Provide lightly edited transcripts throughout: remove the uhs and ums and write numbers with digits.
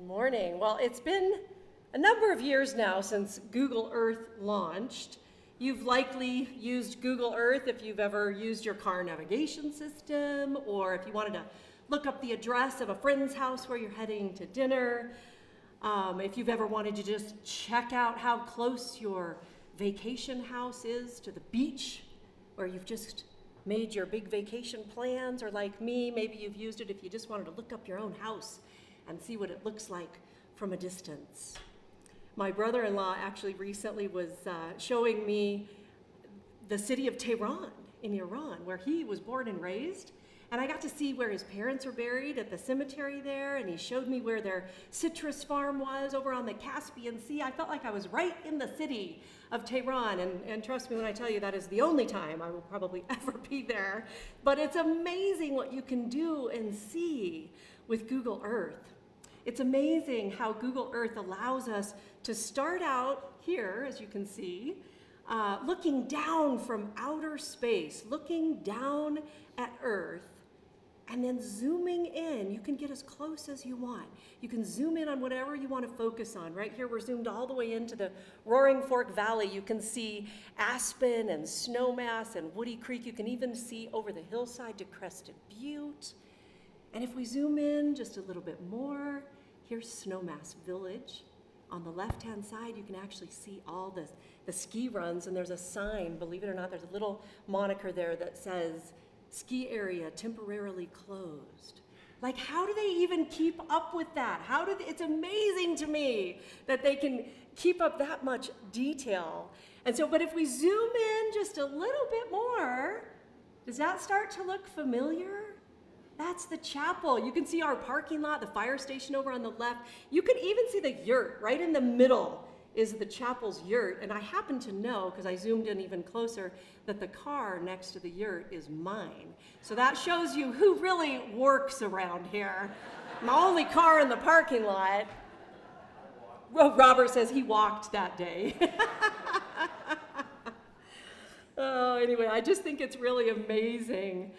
Morning. Well, it's been a number of years now since Google Earth launched. You've likely used Google Earth if you've ever used your car navigation system, or if you wanted to look up the address of a friend's house where you're heading to dinner. If you've ever wanted to just check out how close your vacation house is to the beach, where you've just made your big vacation plans, or like me, maybe you've used it if you just wanted to look up your own house and see what it looks like from a distance. My brother-in-law actually recently was showing me the city of Tehran in Iran, where he was born and raised. And I got to see where his parents were buried at the cemetery there, and he showed me where their citrus farm was over on the Caspian Sea. I felt like I was right in the city of Tehran, and trust me when I tell you that is the only time I will probably ever be there. But it's amazing what you can do and see with Google Earth. It's amazing how Google Earth allows us to start out here, as you can see, looking down from outer space, looking down at Earth, and then zooming in. You can get as close as you want. You can zoom in on whatever you want to focus on. Right here, we're zoomed all the way into the Roaring Fork Valley. You can see Aspen and Snowmass and Woody Creek. You can even see over the hillside to Crested Butte. And if we zoom in just a little bit more, here's Snowmass Village. On the left-hand side, you can actually see all the ski runs, and there's a sign, believe it or not, there's a little moniker there that says, ski area temporarily closed. Like, how do they even keep up with that? It's amazing to me that they can keep up that much detail. And so, but if we zoom in just a little bit more, does that start to look familiar? That's the chapel. You can see our parking lot, the fire station over on the left. You can even see the yurt. Right in the middle is the chapel's yurt. And I happen to know, because I zoomed in even closer, that the car next to the yurt is mine. So that shows you who really works around here. My only car in the parking lot. Well, Robert says he walked that day. Oh, anyway, I just think it's really amazing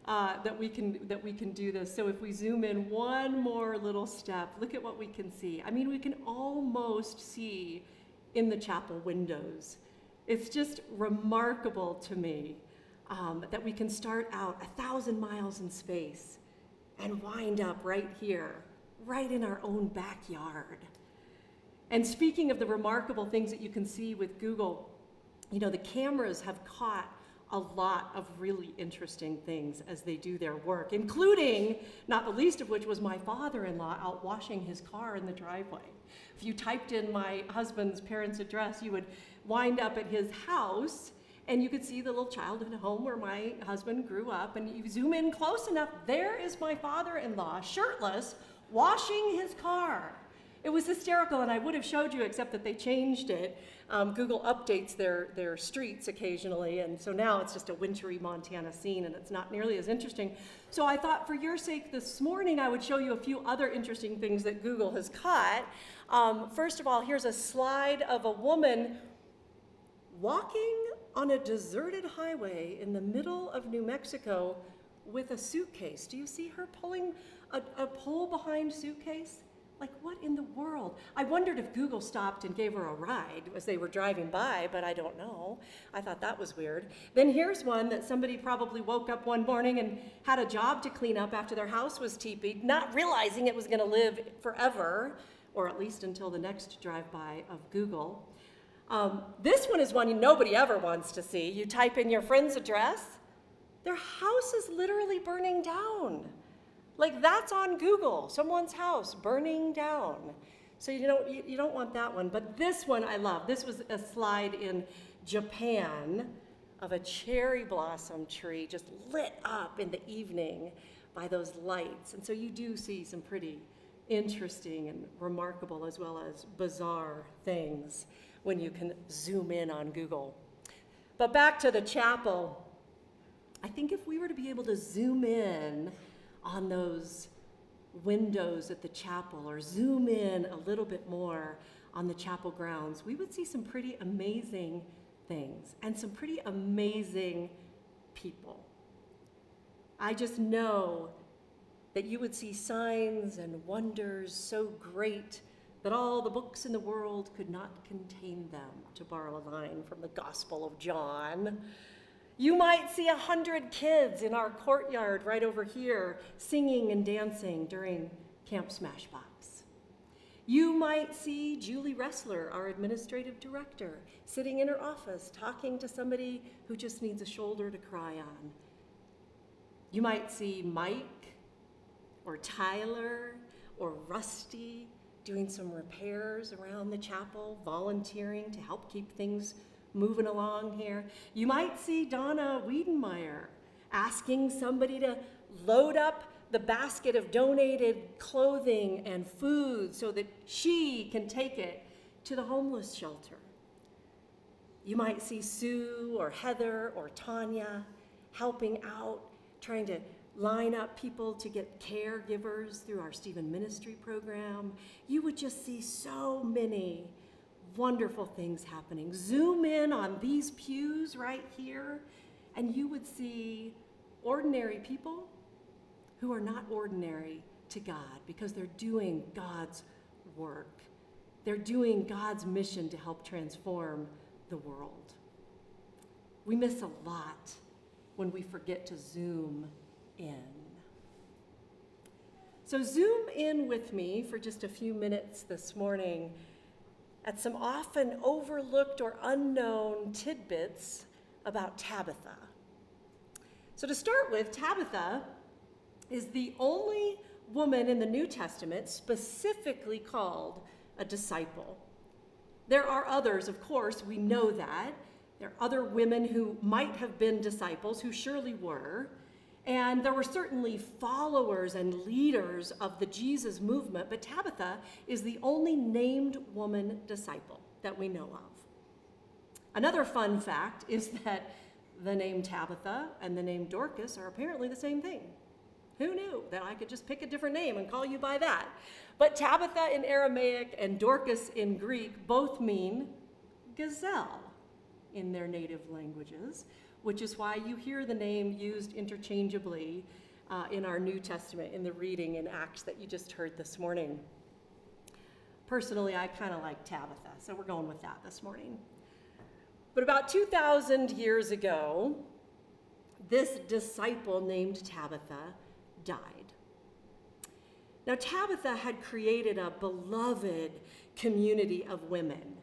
that we can do this. So if we zoom in one more little step, look at what we can see. I mean, we can almost see in the chapel windows. It's just remarkable to me that we can start out 1,000 miles in space and wind up right here, right in our own backyard. And speaking of the remarkable things that you can see with Google, you know, the cameras have caught a lot of really interesting things as they do their work, including, not the least of which was my father-in-law out washing his car in the driveway. If you typed in my husband's parents' address, you would wind up at his house, and you could see the little childhood home where my husband grew up, and you zoom in close enough, there is my father-in-law, shirtless, washing his car. It was hysterical, and I would have showed you, except that they changed it. Google updates their streets occasionally, and so now it's just a wintry Montana scene, and it's not nearly as interesting. So I thought for your sake this morning, I would show you a few other interesting things that Google has caught. First of all, here's a slide of a woman walking on a deserted highway in the middle of New Mexico with a suitcase. Do you see her pulling a pull-behind suitcase? Like, what in the world? I wondered if Google stopped and gave her a ride as they were driving by, but I don't know. I thought that was weird. Then here's one that somebody probably woke up one morning and had a job to clean up after their house was teepeed, not realizing it was going to live forever, or at least until the next drive-by of Google. This one is one nobody ever wants to see. You type in your friend's address, their house is literally burning down. Like, that's on Google, someone's house burning down. So you don't want that one. But this one I love. This was a slide in Japan of a cherry blossom tree just lit up in the evening by those lights. And so you do see some pretty interesting and remarkable as well as bizarre things when you can zoom in on Google. But back to the chapel, I think if we were to be able to zoom in on those windows at the chapel, or zoom in a little bit more on the chapel grounds, we would see some pretty amazing things and some pretty amazing people. I just know that you would see signs and wonders so great that all the books in the world could not contain them, to borrow a line from the Gospel of John. You might see 100 kids in our courtyard right over here singing and dancing during Camp Smashbox. You might see Julie Ressler, our administrative director, sitting in her office talking to somebody who just needs a shoulder to cry on. You might see Mike or Tyler or Rusty doing some repairs around the chapel, volunteering to help keep things moving along here. You might see Donna Wiedenmeyer asking somebody to load up the basket of donated clothing and food so that she can take it to the homeless shelter. You might see Sue or Heather or Tanya helping out, trying to line up people to get caregivers through our Stephen Ministry program. You would just see so many wonderful things happening. Zoom in on these pews right here, and you would see ordinary people who are not ordinary to God because they're doing God's work. They're doing God's mission to help transform the world. We miss a lot when we forget to zoom in. So zoom in with me for just a few minutes this morning at some often overlooked or unknown tidbits about Tabitha. So to start with, Tabitha is the only woman in the New Testament specifically called a disciple. There are others, of course, we know that. There are other women who might have been disciples, who surely were. And there were certainly followers and leaders of the Jesus movement, but Tabitha is the only named woman disciple that we know of. Another fun fact is that the name Tabitha and the name Dorcas are apparently the same thing. Who knew that I could just pick a different name and call you by that? But Tabitha in Aramaic and Dorcas in Greek both mean gazelle in their native languages, which is why you hear the name used interchangeably in our New Testament in the reading in Acts that you just heard this morning. Personally, I kind of like Tabitha, so we're going with that this morning. But about 2,000 years ago, this disciple named Tabitha died. Now, Tabitha had created a beloved community of women,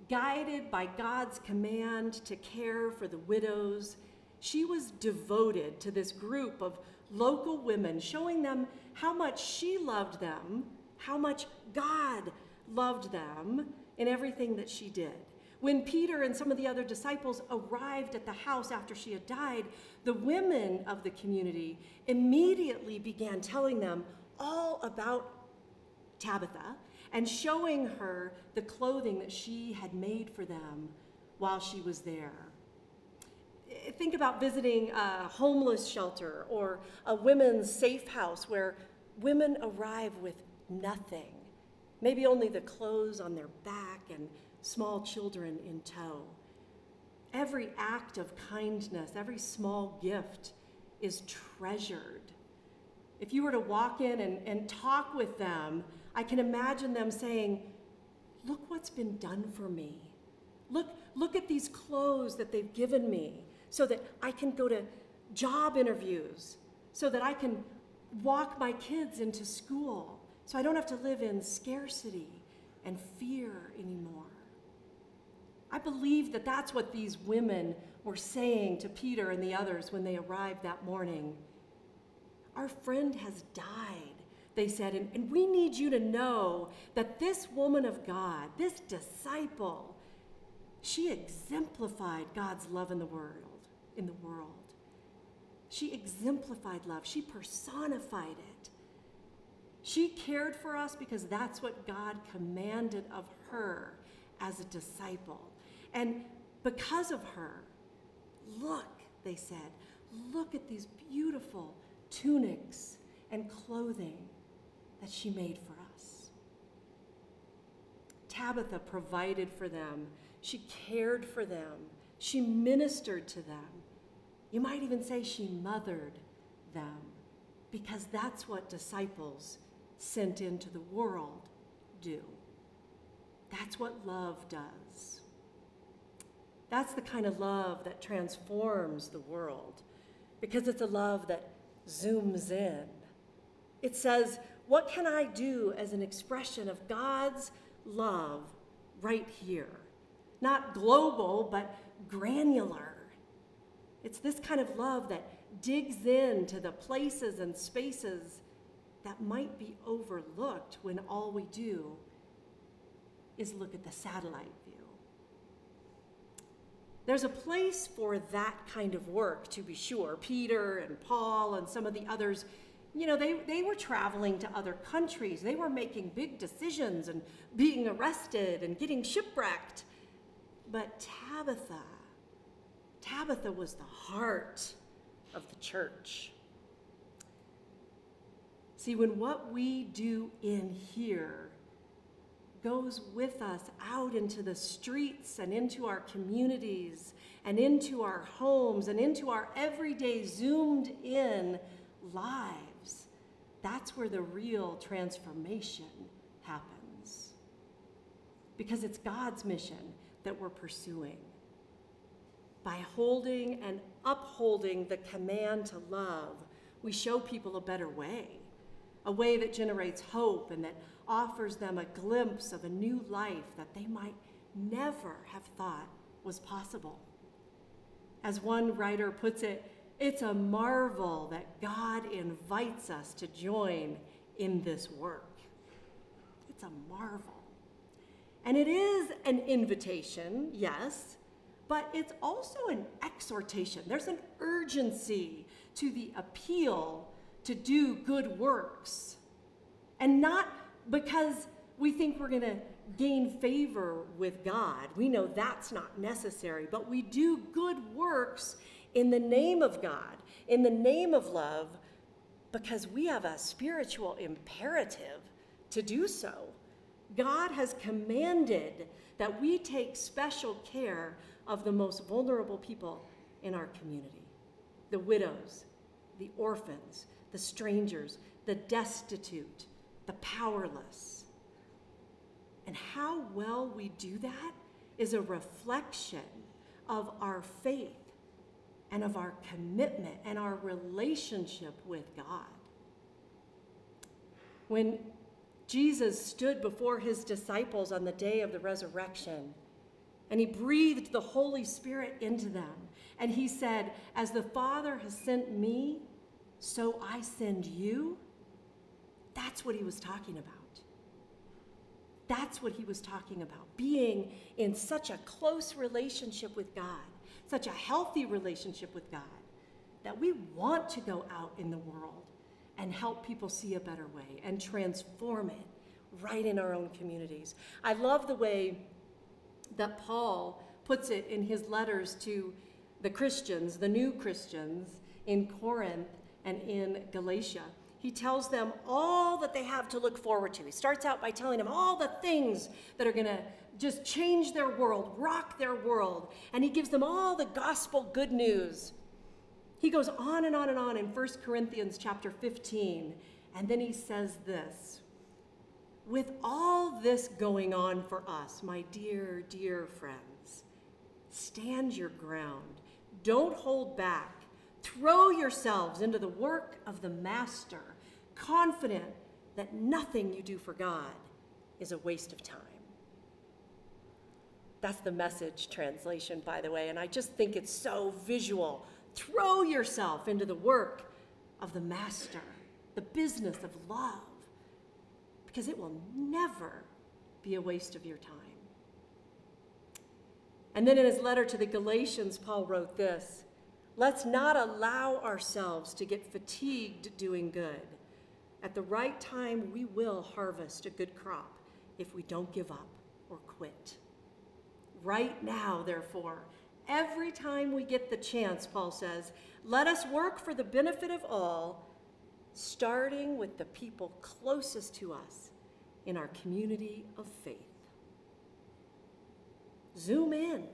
guided by God's command to care for the widows. She was devoted to this group of local women, showing them how much she loved them, how much God loved them in everything that she did. When Peter and some of the other disciples arrived at the house after she had died, the women of the community immediately began telling them all about Tabitha and showing her the clothing that she had made for them while she was there. Think about visiting a homeless shelter or a women's safe house where women arrive with nothing, maybe only the clothes on their back and small children in tow. Every act of kindness, every small gift is treasured. If you were to walk in and talk with them, I can imagine them saying, "Look what's been done for me. Look at these clothes that they've given me so that I can go to job interviews, so that I can walk my kids into school, so I don't have to live in scarcity and fear anymore." I believe that that's what these women were saying to Peter and the others when they arrived that morning. "Our friend has died," they said, and we need you to know that this woman of God, this disciple, she exemplified God's love in the world. She exemplified love. She personified it. She cared for us because that's what God commanded of her as a disciple. And because of her, look, they said, look at these beautiful tunics and clothing that she made for us. Tabitha provided for them. She cared for them. She ministered to them. You might even say she mothered them. because that's what disciples sent into the world do. That's what love does. That's the kind of love that transforms the world, because it's a love that zooms in. It says, what can I do as an expression of God's love right here? Not global, but granular. It's this kind of love that digs into the places and spaces that might be overlooked when all we do is look at the satellite view. There's a place for that kind of work, to be sure. Peter and Paul and some of the others, they were traveling to other countries. They were making big decisions and being arrested and getting shipwrecked. But Tabitha was the heart of the church. See, when what we do in here goes with us out into the streets and into our communities and into our homes and into our everyday zoomed in lives, that's where the real transformation happens. Because it's God's mission that we're pursuing. By holding and upholding the command to love, we show people a better way, a way that generates hope and that offers them a glimpse of a new life that they might never have thought was possible. As one writer puts it, it's a marvel that God invites us to join in this work. It's a marvel. And it is an invitation, yes, but it's also an exhortation. There's an urgency to the appeal to do good works. And not because we think we're going to gain favor with God. We know that's not necessary, but we do good works in the name of God, in the name of love, because we have a spiritual imperative to do so. God has commanded that we take special care of the most vulnerable people in our community, the widows, the orphans, the strangers, the destitute, the powerless. And how well we do that is a reflection of our faith and of our commitment and our relationship with God. When Jesus stood before his disciples on the day of the resurrection, and he breathed the Holy Spirit into them, and he said, as the Father has sent me, so I send you. That's what he was talking about. That's what he was talking about, being in such a close relationship with God, such a healthy relationship with God, that we want to go out in the world and help people see a better way and transform it right in our own communities. I love the way that Paul puts it in his letters to the Christians, the new Christians in Corinth and in Galatia. He tells them all that they have to look forward to. He starts out by telling them all the things that are going to just change their world, rock their world. And he gives them all the gospel good news. He goes on and on and on in 1 Corinthians chapter 15. And then he says this, with all this going on for us, my dear, dear friends, stand your ground. Don't hold back. Throw yourselves into the work of the Master, confident that nothing you do for God is a waste of time. That's the Message translation, by the way, and I just think it's so visual. Throw yourself into the work of the Master, the business of love, because it will never be a waste of your time. And then in his letter to the Galatians, Paul wrote this, let's not allow ourselves to get fatigued doing good. At the right time, we will harvest a good crop if we don't give up or quit. Right now, therefore, every time we get the chance, Paul says, let us work for the benefit of all, starting with the people closest to us in our community of faith. Zoom in.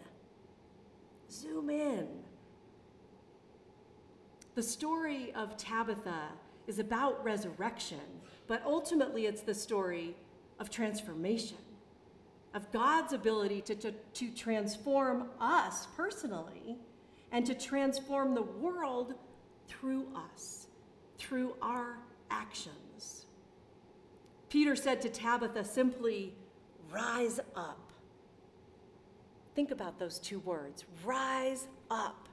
Zoom in. The story of Tabitha is about resurrection, but ultimately it's the story of transformation, of God's ability to transform us personally and to transform the world through us, through our actions. Peter said to Tabitha simply, "Rise up." Think about those two words, rise up.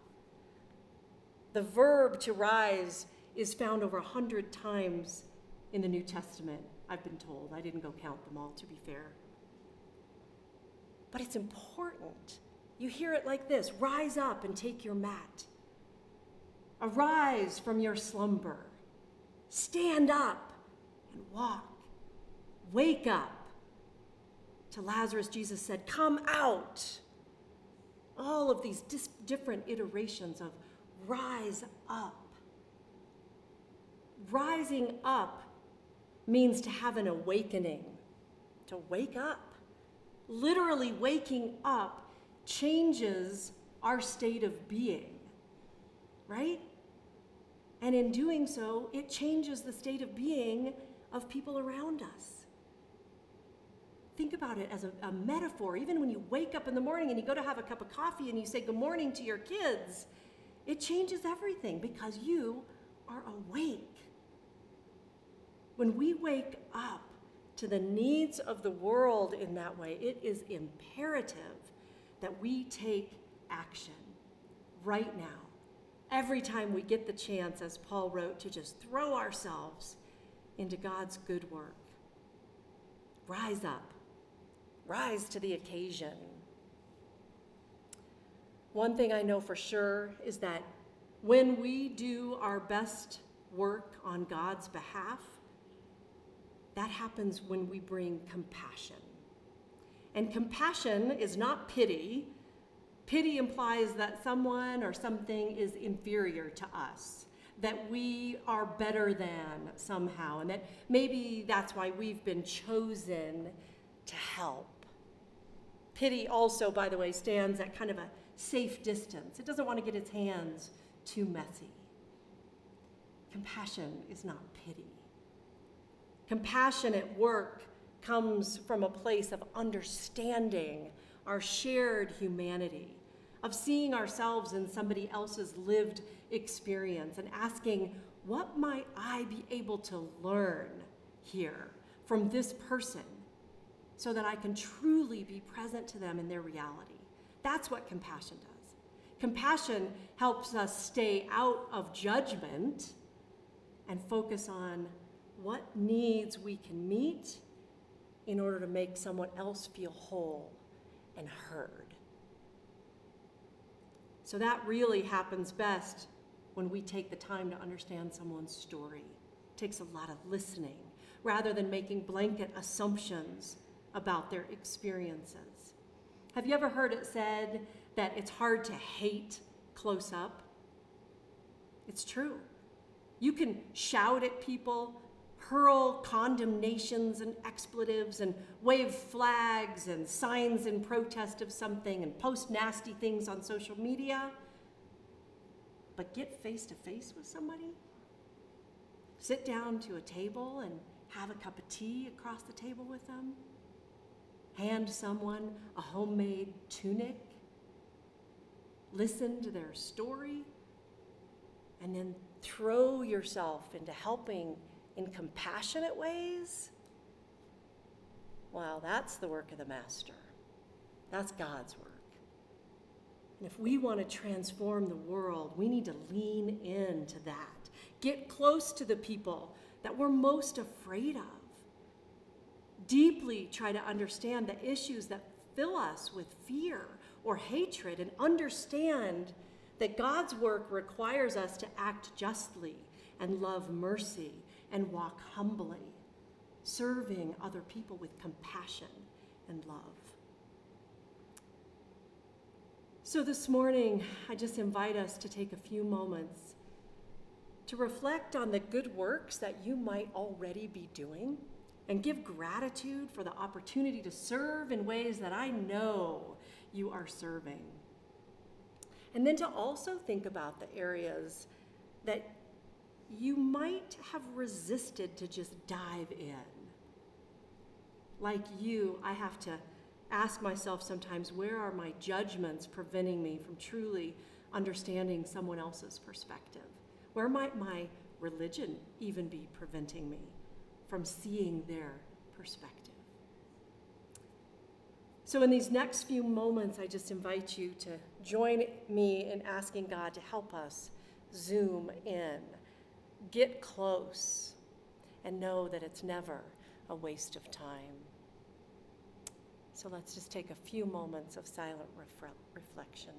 The verb to rise is found over 100 times in the New Testament, I've been told. I didn't go count them all, to be fair. But it's important. You hear it like this: rise up and take your mat. Arise from your slumber. Stand up and walk. Wake up. To Lazarus, Jesus said, "Come out." All of these different iterations of rise up. Rising up means to have an awakening, to wake up. Literally waking up changes our state of being, right? And in doing so, it changes the state of being of people around us. Think about it as a metaphor. Even when you wake up in the morning and you go to have a cup of coffee and you say good morning to your kids, it changes everything because you are awake. When we wake up to the needs of the world in that way, it is imperative that we take action right now. Every time we get the chance, as Paul wrote, to just throw ourselves into God's good work. Rise up. Rise to the occasion. One thing I know for sure is that when we do our best work on God's behalf, that happens when we bring compassion. And compassion is not pity. Pity implies that someone or something is inferior to us, that we are better than somehow, and that maybe that's why we've been chosen to help. Pity also, by the way, stands at kind of a safe distance. It doesn't want to get its hands too messy. Compassion is not pity. Compassion at work comes from a place of understanding our shared humanity, of seeing ourselves in somebody else's lived experience and asking, what might I be able to learn here from this person so that I can truly be present to them in their reality? That's what compassion does. Compassion helps us stay out of judgment and focus on what needs we can meet in order to make someone else feel whole and heard. So that really happens best when we take the time to understand someone's story. It takes a lot of listening rather than making blanket assumptions about their experiences. Have you ever heard it said that it's hard to hate close up? It's true. You can shout at people, hurl condemnations and expletives, and wave flags and signs in protest of something, and post nasty things on social media. But get face to face with somebody? Sit down to a table and have a cup of tea across the table with them? Hand someone a homemade tunic? Listen to their story? And then throw yourself into helping in compassionate ways? Well, that's the work of the Master. That's God's work. And if we want to transform the world, we need to lean into that. Get close to the people that we're most afraid of. Deeply try to understand the issues that fill us with fear or hatred, and understand that God's work requires us to act justly and love mercy and walk humbly, serving other people with compassion and love. So this morning, I just invite us to take a few moments to reflect on the good works that you might already be doing, and give gratitude for the opportunity to serve in ways that I know you are serving. And then to also think about the areas that you might have resisted to just dive in. Like you, I have to ask myself sometimes, where are my judgments preventing me from truly understanding someone else's perspective? Where might my religion even be preventing me from seeing their perspective? So in these next few moments, I just invite you to join me in asking God to help us zoom in, get close, and know that it's never a waste of time. So let's just take a few moments of silent reflection.